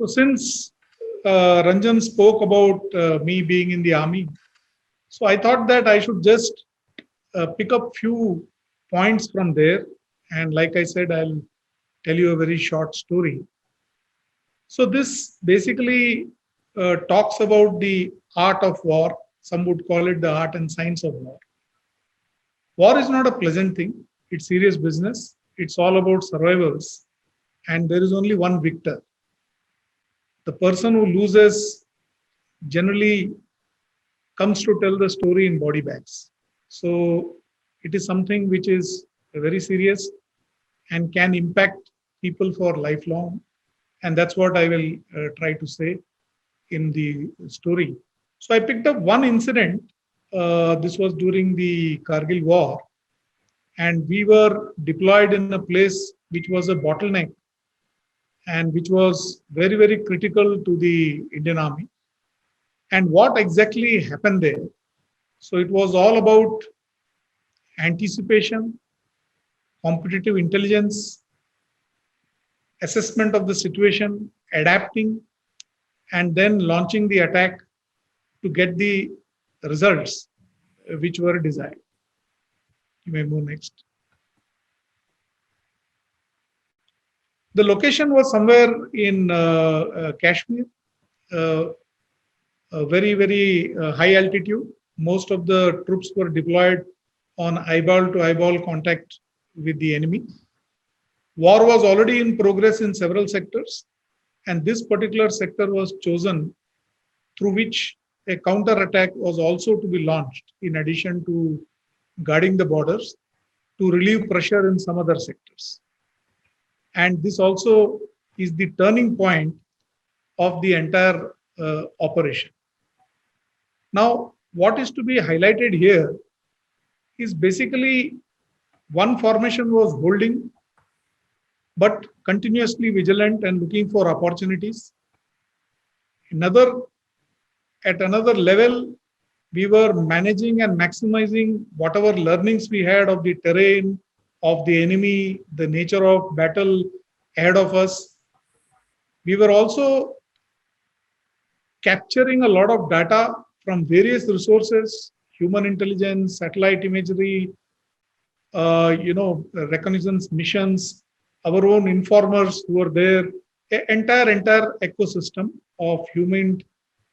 So since Ranjan spoke about me being in the army, so I thought that I should just pick up few points from there. And like I said, I'll tell you a very short story. So this basically talks about the art of war. Some would call it the art and science of war. War is not a pleasant thing. It's serious business. It's all about survivals. And there is only one victor. The person who loses generally comes to tell the story in body bags. So it is something which is very serious and can impact people for lifelong. And that's what I will try to say in the story. So I picked up one incident. This was during the Kargil War. And we were deployed in a place which was a bottleneck and which was very, very critical to the Indian Army. And what exactly happened there? So it was all about anticipation, competitive intelligence, assessment of the situation, adapting, and then launching the attack to get the results which were desired. You may move next. The location was somewhere in Kashmir, very, very high altitude. Most of the troops were deployed on eyeball to eyeball contact with the enemy. War was already in progress in several sectors, and this particular sector was chosen through which a counter attack was also to be launched in addition to guarding the borders to relieve pressure in some other sectors. And this also is the turning point of the entire operation. Now, what is to be highlighted here is basically one formation was holding, but continuously vigilant and looking for opportunities. At another level, we were managing and maximizing whatever learnings we had of the terrain, of the enemy, the nature of battle ahead of us. We were also capturing a lot of data from various resources, human intelligence, satellite imagery, reconnaissance missions, our own informers who were there, entire ecosystem of human,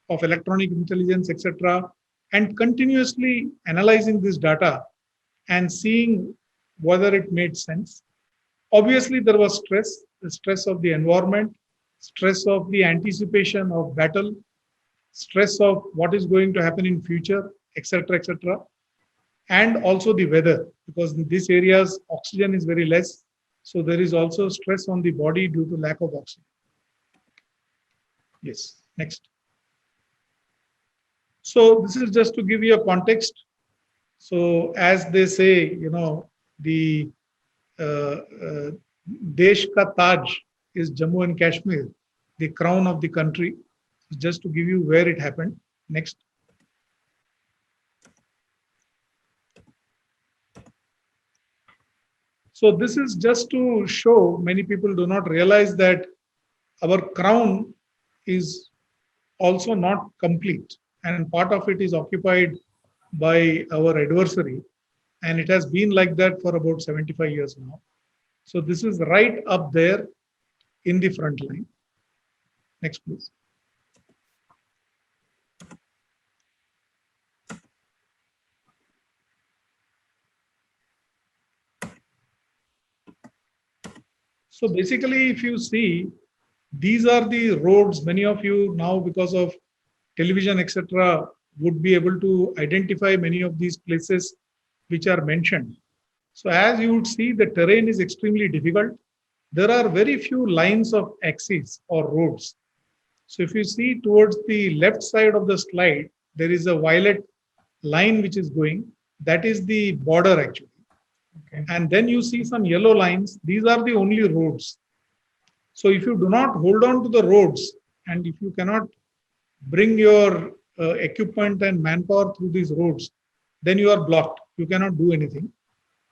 of electronic intelligence, etc., and continuously analyzing this data and seeing whether it made sense. Obviously, there was stress, the stress of the environment, stress of the anticipation of battle, stress of what is going to happen in future, etc., etc., and also the weather, because in these areas, oxygen is very less. So there is also stress on the body due to lack of oxygen. Yes, next. So this is just to give you a context. So as they say, the Desh ka Taj is Jammu and Kashmir, the crown of the country. Just to give you where it happened. Next. So this is just to show, many people do not realize that our crown is also not complete, and part of it is occupied by our adversary, and it has been like that for about 75 years now. So this is right up there in the front line. Next, please. So basically, if you see, these are the roads. Many of you now, because of television, etc., would be able to identify many of these places which are mentioned. So as you would see, the terrain is extremely difficult. There are very few lines of axes or roads. So if you see towards the left side of the slide, there is a violet line which is going. That is the border actually. Okay. And then you see some yellow lines. These are the only roads. So if you do not hold on to the roads, and if you cannot bring your equipment and manpower through these roads, then you are blocked. You cannot do anything.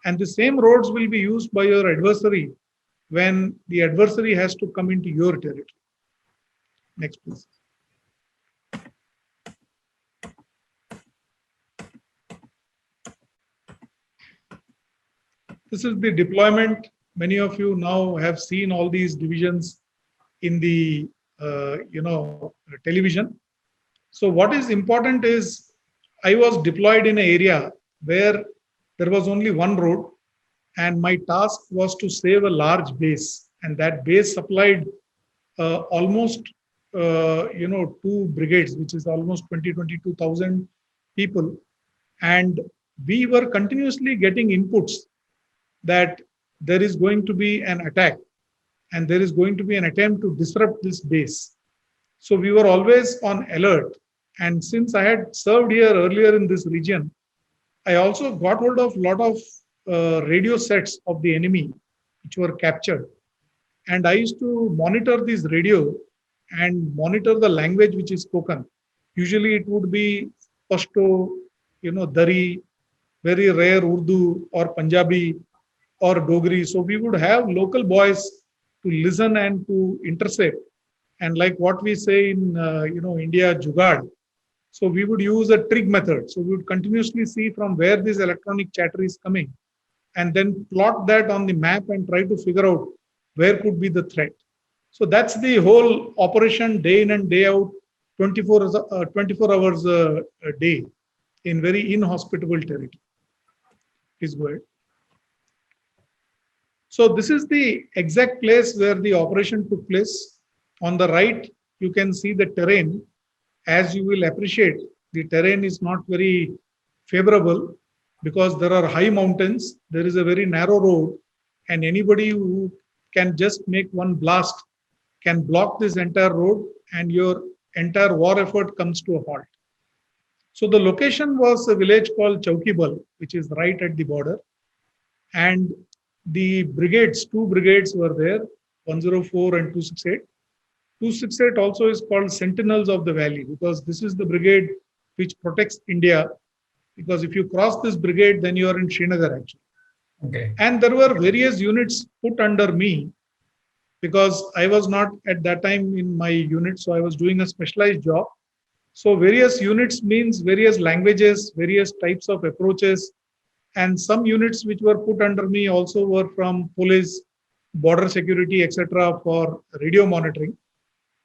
And the same roads will be used by your adversary when the adversary has to come into your territory. Next, please. This is the deployment. Many of you now have seen all these divisions in the television. So what is important is I was deployed in an area where there was only one road, and my task was to save a large base, and that base supplied almost 2 brigades, which is almost 22,000 people, and we were continuously getting inputs that there is going to be an attack and there is going to be an attempt to disrupt this base. So we were always on alert. And since I had served here earlier in this region, I also got hold of a lot of radio sets of the enemy which were captured. And I used to monitor this radio and monitor the language which is spoken. Usually it would be Pashto, Dari, very rare Urdu or Punjabi or Dogri. So we would have local boys to listen and to intercept. And like what we say in India, Jugad. So we would use a trig method. So we would continuously see from where this electronic chatter is coming, and then plot that on the map and try to figure out where could be the threat. So that's the whole operation, day in and day out, 24 hours a day in very inhospitable territory. Please go ahead. So this is the exact place where the operation took place. On the right, you can see the terrain. As you will appreciate, the terrain is not very favorable because there are high mountains. There is a very narrow road, and anybody who can just make one blast can block this entire road, and your entire war effort comes to a halt. So the location was a village called Chaukibal, which is right at the border. And the brigades, 2 brigades were there, 104 and 268. 268 also is called Sentinels of the Valley because this is the brigade which protects India. Because if you cross this brigade, then you are in Srinagar actually. Okay. And there were various units put under me because I was not at that time in my unit, so I was doing a specialized job. So various units means various languages, various types of approaches, and some units which were put under me also were from police, border security, etc. for radio monitoring.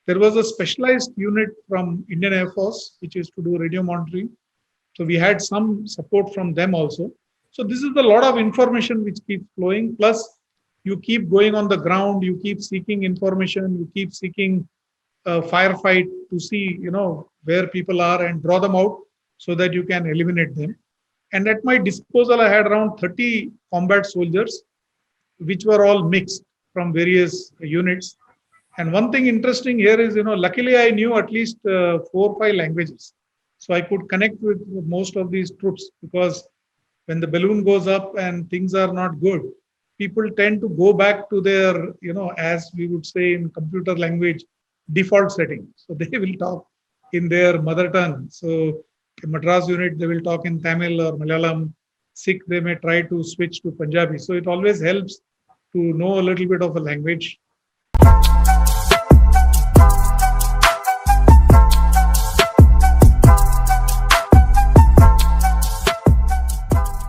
There was a specialized unit from Indian Air Force which is to do radio monitoring. So we had some support from them also. So this is a lot of information which keeps flowing. Plus, you keep going on the ground, you keep seeking information, you keep seeking a firefight to see, where people are and draw them out so that you can eliminate them. And at my disposal, I had around 30 combat soldiers, which were all mixed from various units. And one thing interesting here is, luckily I knew at least 4 or 5 languages. So I could connect with most of these troops because when the balloon goes up and things are not good, people tend to go back to their, as we would say in computer language, default setting. So they will talk in their mother tongue. So in Madras unit, they will talk in Tamil or Malayalam. Sikh, they may try to switch to Punjabi. So it always helps to know a little bit of a language.